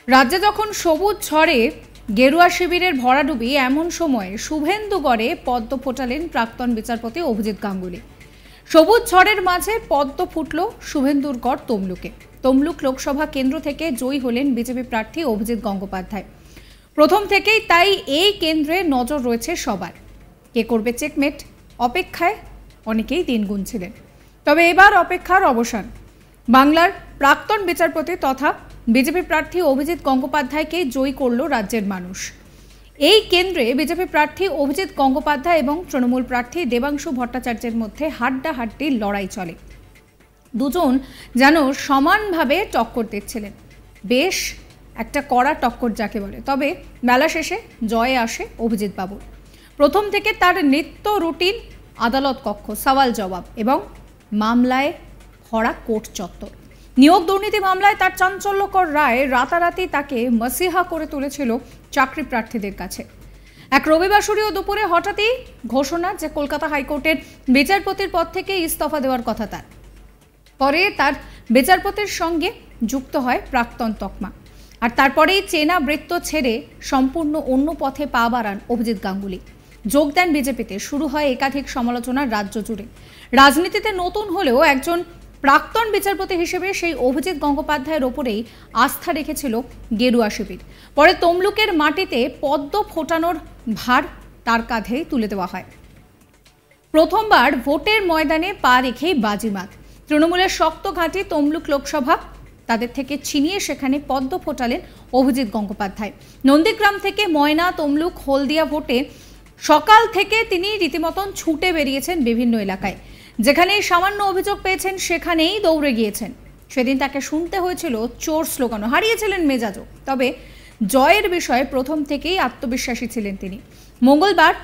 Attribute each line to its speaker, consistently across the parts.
Speaker 1: রাজ্যে যখন সবুজ ঝড়ে গেরুয়া শিবিরের ভরাডুবি, এমন সময়ে শুভেন্দুগড়ে পদ্ম ফোটালেন প্রাক্তন বিচারপতি অভিজিৎ গাঙ্গুলি। সবুজ ঝড়ের মাঝে পদ্ম ফুটল শুভেন্দুর গড় তমলুকে। তমলুক লোকসভা কেন্দ্র থেকে জয়ী হলেন বিজেপি প্রার্থী অভিজিৎ গঙ্গোপাধ্যায়। প্রথম থেকেই তাই এই কেন্দ্রে নজর রয়েছে সবার। কে করবে চেকমেট, অপেক্ষায় অনেকেই দিন গুনছিলেন। তবে এবার অপেক্ষার অবসান। বাংলার প্রাক্তন বিচারপতি তথা বিজেপি প্রার্থী অভিজিৎ গঙ্গোপাধ্যায়কে জয়ী করল রাজ্যের মানুষ। এই কেন্দ্রে বিজেপি প্রার্থী অভিজিৎ গঙ্গোপাধ্যায় এবং তৃণমূল প্রার্থী দেবাংশু ভট্টাচার্যের মধ্যে হাড্ডাহাড্ডির লড়াই চলে। দুজন যেন সমানভাবে টক্কর দিচ্ছিলেন। বেশ একটা কড়া টক্কর যাকে বলে। তবে বেলা শেষে জয়ে আসে অভিজিৎ বাবুর। প্রথম থেকে তার নিত্য রুটিন আদালত কক্ষ, সওয়াল জবাব এবং মামলায় ভরা কোর্ট চত্বর। নিয়োগ দুর্নীতি মামলায় তার চাঞ্চল্যকর রায় রাতারাতি তাকে মসিহা করে তুলেছিল চাকরি প্রার্থীদের কাছে। এক রবিবাসরীয় দুপুরে হঠাৎই ঘোষণা যে কলকাতা হাইকোর্টের বিচারপতির পদ থেকে ইস্তফা দেওয়ার কথা তার। পরে তার বিচারপতির সঙ্গে যুক্ত হয় প্রাক্তন তকমা। আর তারপরেই চেনা বৃত্ত ছেড়ে সম্পূর্ণ অন্য পথে পা বাড়ান অভিজিৎ গাঙ্গুলি। যোগ দেন বিজেপিতে। শুরু হয় একাধিক সমালোচনা রাজ্য জুড়ে। রাজনীতিতে নতুন হলেও একজন প্রাক্তন বিচারপতি হিসেবে সেই অভিজিৎ গঙ্গোপাধ্যায়ের ওপরেই আস্থা রেখেছিল গেরুয়া শিবির। পরে তমলুকের মাটিতে পদ্ম ফোটানোর ভার তার কাঁধেই তুলে দেওয়া হয়। প্রথমবার ভোটের ময়দানে পা রেখেই বাজিমাত। তৃণমূলের শক্ত ঘাঁটি তমলুক লোকসভা, তাদের থেকে ছিনিয়ে সেখানে পদ্ম ফোটালেন অভিজিৎ গঙ্গোপাধ্যায়। নন্দীগ্রাম থেকে ময়না, তমলুক, হলদিয়া ভোটে সকাল থেকে তিনি রীতিমতন ছুটে বেরিয়েছেন বিভিন্ন এলাকায়। যেখানেই সামান্য অভিযোগ পেয়েছেন সেখানেই দৌড়ে গিয়েছেন। সেদিন তাকে শুনতে হয়েছিল চোর স্লোগানও, হারিয়েছিলেন মেজাজও। তবে জয়ের বিষয়ে প্রথম থেকেই আত্মবিশ্বাসী ছিলেন তিনি। মঙ্গলবার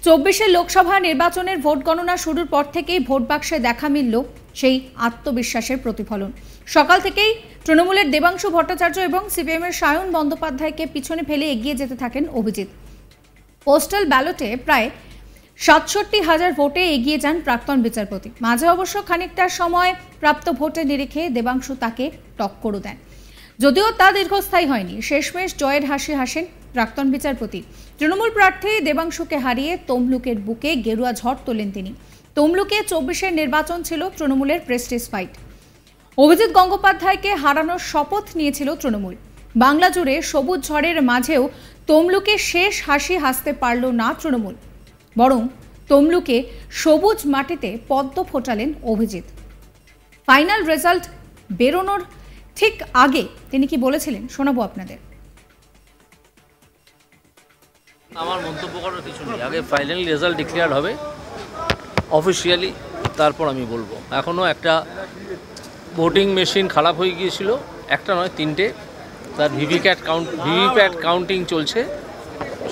Speaker 1: 24 লোকসভা নির্বাচনের ভোট গণনা শুরুর পর থেকেই ভোট বাক্সে দেখা মিলল সেই আত্মবিশ্বাসের প্রতিফলন। সকাল থেকেই তৃণমূলের দেবাংশু ভট্টাচার্য এবং সিপিএমের সায়ন বন্দ্যোপাধ্যায়কে পিছনে ফেলে এগিয়ে যেতে থাকেন অভিজিৎ। পোস্টাল ব্যালটে প্রায় ৬৭,০০০ ভোটে এগিয়ে যান প্রাক্তন বিচারপতি। মাঝে অবশ্য খানিকটা সময় প্রাপ্ত ভোটে নিরিখে দেবাংশু তাকে টক্করও দেন, যদিও তা দীর্ঘস্থায়ী হয়নি। শেষমেশ জয়ের হাসি হাসেন প্রাক্তন বিচারপতি। তৃণমূল প্রার্থী দেবাংশুকে হারিয়ে তমলুকের বুকে গেরুয়া ঝড় তোলেন তিনি। তমলুকে 24 নির্বাচন ছিল তৃণমূলের প্রেস্টিজ ফাইট। অভিজিৎ গঙ্গোপাধ্যায়কে হারানোর শপথ নিয়েছিল তৃণমূল। বাংলা জুড়ে সবুজ ঝড়ের মাঝেও তমলুকে শেষ হাসি হাসতে পারল না তৃণমূল, বরং তমলুকে সবুজ মাটিতে পদ্ম ফোটালেন অভিজিৎ। ফাইনাল রেজাল্ট বেরোনোর ঠিক আগে তিনি কি বলেছিলেন শোনাবো আপনাদের।
Speaker 2: আমার মন্তব্য করার কিছু নেই। আগে ফাইনাল রেজাল্ট ডিক্লেয়ার হবে অফিসিয়ালি, তারপর আমি বলবো। এখনও একটা ভোটিং মেশিন খারাপ হয়ে গিয়েছিল, একটা নয় 3টে। তার ভিভিপ্যাট কাউন্টিং চলছে।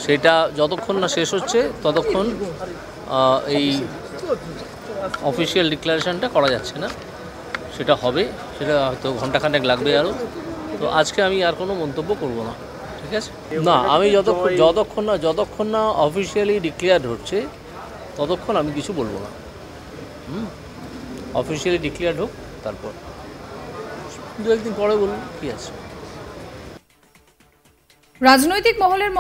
Speaker 2: সেটা যতক্ষণ না শেষ হচ্ছে ততক্ষণ এই অফিসিয়াল ডিক্লারেশনটা করা যাচ্ছে না। সেটা হবে, সেটা হয়তো ঘন্টাখানেক লাগবে আরও। তো আজকে আমি আর কোনো মন্তব্য করব না, ঠিক আছে? না, আমি যতক্ষণ না অফিসিয়ালি ডিক্লেয়ার হচ্ছে ততক্ষণ আমি কিছু বলবো না। অফিসিয়ালি ডিক্লেয়ার হোক, তারপর 2-1 দিন পরে বলুন, কি আছে।
Speaker 1: রাজনৈতিক মহলের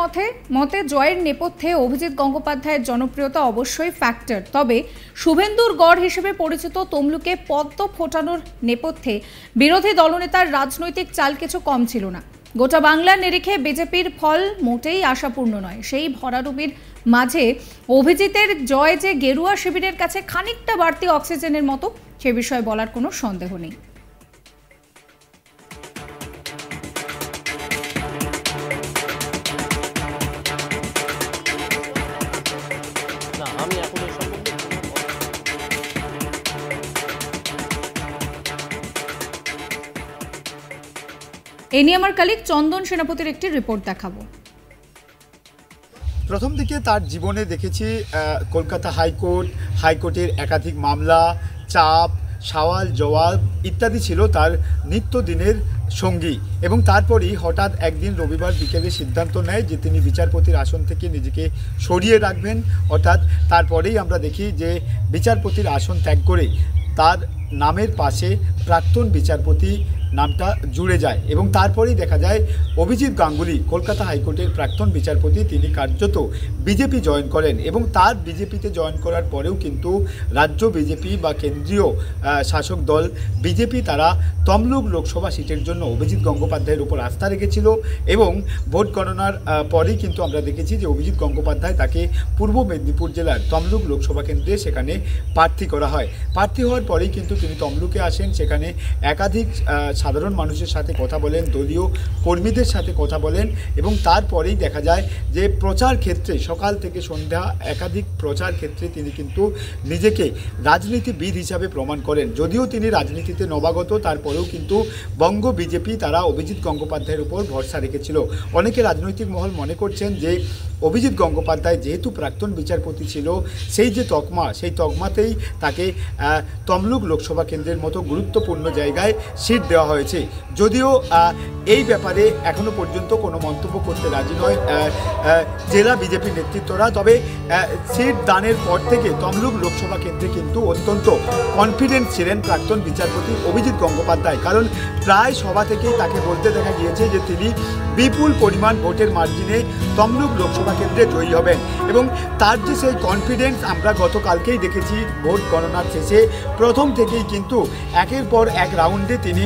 Speaker 1: মতে জয়ের নেপথ্যে অভিজিৎ গঙ্গোপাধ্যায়ের জনপ্রিয়তা অবশ্যই ফ্যাক্টর। তবে শুভেন্দুর গড় হিসেবে পরিচিত তমলুকে পদ্ম ফোটানোর নেপথ্যে বিরোধী দলনেতার রাজনৈতিক চাল কিছু কম ছিল না। গোটা বাংলার নিরিখে বিজেপির ফল মোটেই আশাপূর্ণ নয়। সেই ভরাডুবির মাঝে অভিজিতের জয় যে গেরুয়া শিবিরের কাছে খানিকটা বাড়তি অক্সিজেনের মতো, সে বিষয়ে বলার কোনো সন্দেহ নেই। এই নিয়ে আমার কলিগ চন্দন সেনাপতির একটি রিপোর্ট দেখাবো।
Speaker 3: প্রথম দিকে তার জীবনে দেখেছি কলকাতা হাইকোর্টের একাধিক মামলা, চাপ, সওয়াল জবাব ইত্যাদি ছিল তার নিত্যদিনের সঙ্গী। এবং তারপরেই হঠাৎ একদিন রবিবার বিকেলে সিদ্ধান্ত নেয় যে তিনি বিচারপতির আসন থেকে নিজেকে সরিয়ে রাখবেন। অর্থাৎ তারপরেই আমরা দেখি যে বিচারপতির আসন ত্যাগ করে তার নামের পাশে প্রাক্তন বিচারপতি নামটা জুড়ে যায় এবং তারপরেই দেখা যায় অভিজিৎ গাঙ্গুলি কলকাতা হাইকোর্টের প্রাক্তন বিচারপতি, তিনি কার্যত বিজেপি জয়েন করেন এবং তার বিজেপিতে জয়েন করার পরেও কিন্তু রাজ্য বিজেপি বা কেন্দ্রীয় শাসক দল বিজেপি তারা তমলুক লোকসভা সিটের জন্য অভিজিৎ গঙ্গোপাধ্যায়ের উপর আস্থা রেখেছিল এবং ভোট গণনার পরেই কিন্তু আমরা দেখেছি যে অভিজিৎ গঙ্গোপাধ্যায় তাকে পূর্ব মেদিনীপুর জেলার তমলুক লোকসভা কেন্দ্রে সেখানে প্রার্থী করা হয়। প্রার্থী হওয়ার পরেই কিন্তু তিনি তমলুকে আসেন, সেখানে একাধিক সাধারণ মানুষের সাথে কথা বলেন, দলীয় কর্মীদের সাথে কথা বলেন এবং তারপরেই দেখা যায় যে প্রচার ক্ষেত্রে সকাল থেকে সন্ধ্যা একাধিক প্রচার ক্ষেত্রে তিনি কিন্তু নিজেকে রাজনীতিবিদ হিসাবে প্রমাণ করেন। যদিও তিনি রাজনীতিতে নবাগত, তারপরেও কিন্তু বঙ্গ বিজেপি তারা অভিজিৎ গঙ্গোপাধ্যায়ের উপর ভরসা রেখেছিল। অনেকে রাজনৈতিক মহল মনে করছেন যে অভিজিৎ গঙ্গোপাধ্যায় যেহেতু প্রাক্তন বিচারপতি ছিল, সেই যে তকমা, সেই তকমাতেই তাকে তমলুক লোকসভা কেন্দ্রের মতো গুরুত্বপূর্ণ জায়গায় সিট দেওয়া হয়েছে। যদিও এই ব্যাপারে এখনও পর্যন্ত কোনো মন্তব্য করতে রাজি নয় জেলা বিজেপি নেতৃত্বরা। তবে সিট দানের পর থেকে তমলুক লোকসভা কেন্দ্রে কিন্তু অত্যন্ত কনফিডেন্ট ছিলেন প্রাক্তন বিচারপতি অভিজিৎ গঙ্গোপাধ্যায়, কারণ প্রায় সভা থেকেই তাকে বলতে দেখা গিয়েছে যে তিনি বিপুল পরিমাণ ভোটের মার্জিনে তমলুক লোকসভা কেন্দ্রে জয়ী হবেন এবং তার যে সেই কনফিডেন্স আমরা গতকালকেই দেখেছি। ভোট গণনার শেষে প্রথম থেকেই কিন্তু একের পর এক রাউন্ডে তিনি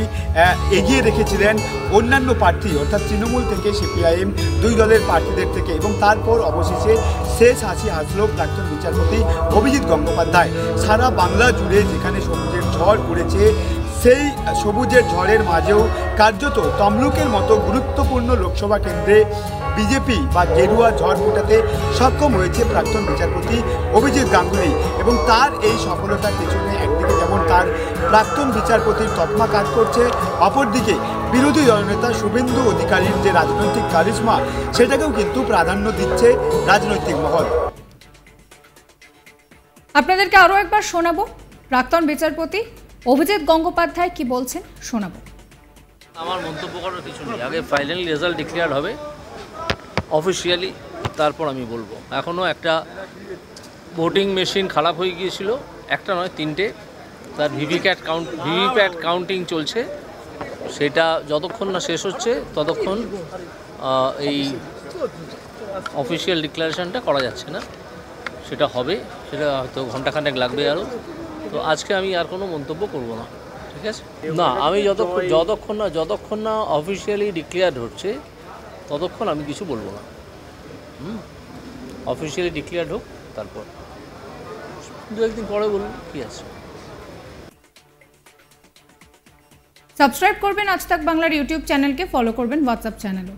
Speaker 3: এগিয়ে রেখেছিলেন অন্যান্য প্রার্থী অর্থাৎ তৃণমূল থেকে সিপিআইএম দুই দলের প্রার্থীদের থেকে এবং তারপর অবশেষে শেষ হাসি হাসল প্রাক্তন বিচারপতি অভিজিৎ গঙ্গোপাধ্যায়। সারা বাংলা জুড়ে যেখানে সবুজের ঝড় উড়েছে, সেই সবুজের ঝড়ের মাঝেও কার্যত তমলুকের মতো গুরুত্বপূর্ণ লোকসভা কেন্দ্রে বিজেপি বা গেরুয়া ঝড় ফোটাতে সক্ষম হয়েছে প্রাক্তন বিচারপতি অভিজিৎ গাঙ্গুলি এবং তার এই সফলতার পেছনে একদিকে যেমন তার প্রাক্তন বিচারপতির তকমা কাজ করছে, অপরদিকে বিরোধী দলনেতা শুভেন্দু অধিকারীর যে রাজনৈতিক কারিশমা, সেটাকেও কিন্তু প্রাধান্য দিচ্ছে রাজনৈতিক মহল।
Speaker 1: আপনাদেরকে আরও একবার শোনাবো প্রাক্তন বিচারপতি অভিজিৎ গঙ্গোপাধ্যায় কি বলছেন, শোনাবো।
Speaker 2: আমার মন্তব্য করার কিছু নেই, আগে ফাইনাল রেজাল্ট ডিক্লেয়ার হবে অফিসিয়ালি, তারপর আমি বলবো। এখনও একটা ভোটিং মেশিন খারাপ হয়ে গিয়েছিল, একটা নয় তিনটে, তার ভিভিপ্যাট কাউন্টিং চলছে, সেটা যতক্ষণ না শেষ হচ্ছে ততক্ষণ এই অফিসিয়াল ডিক্লারেশনটা করা যাচ্ছে না। সেটা হবে, সেটা হয়তো ঘন্টাখানেক লাগবে আরও। তো আজকে আমি আর কোনো মন্তব্য করব না, ঠিক আছে? না, আমি যতক্ষণ না অফিসিয়ালি ডিক্লেয়ার হচ্ছে ততক্ষণ আমি কিছু বলবো না। অফিসিয়ালি ডিক্লেয়ার হোক, তারপর দু একদিন পরে বলুন, কি আছে।
Speaker 1: সাবস্ক্রাইব করবেন আজ তাক বাংলার ইউটিউব চ্যানেলকে, ফলো করবেন হোয়াটসঅ্যাপ চ্যানেলও।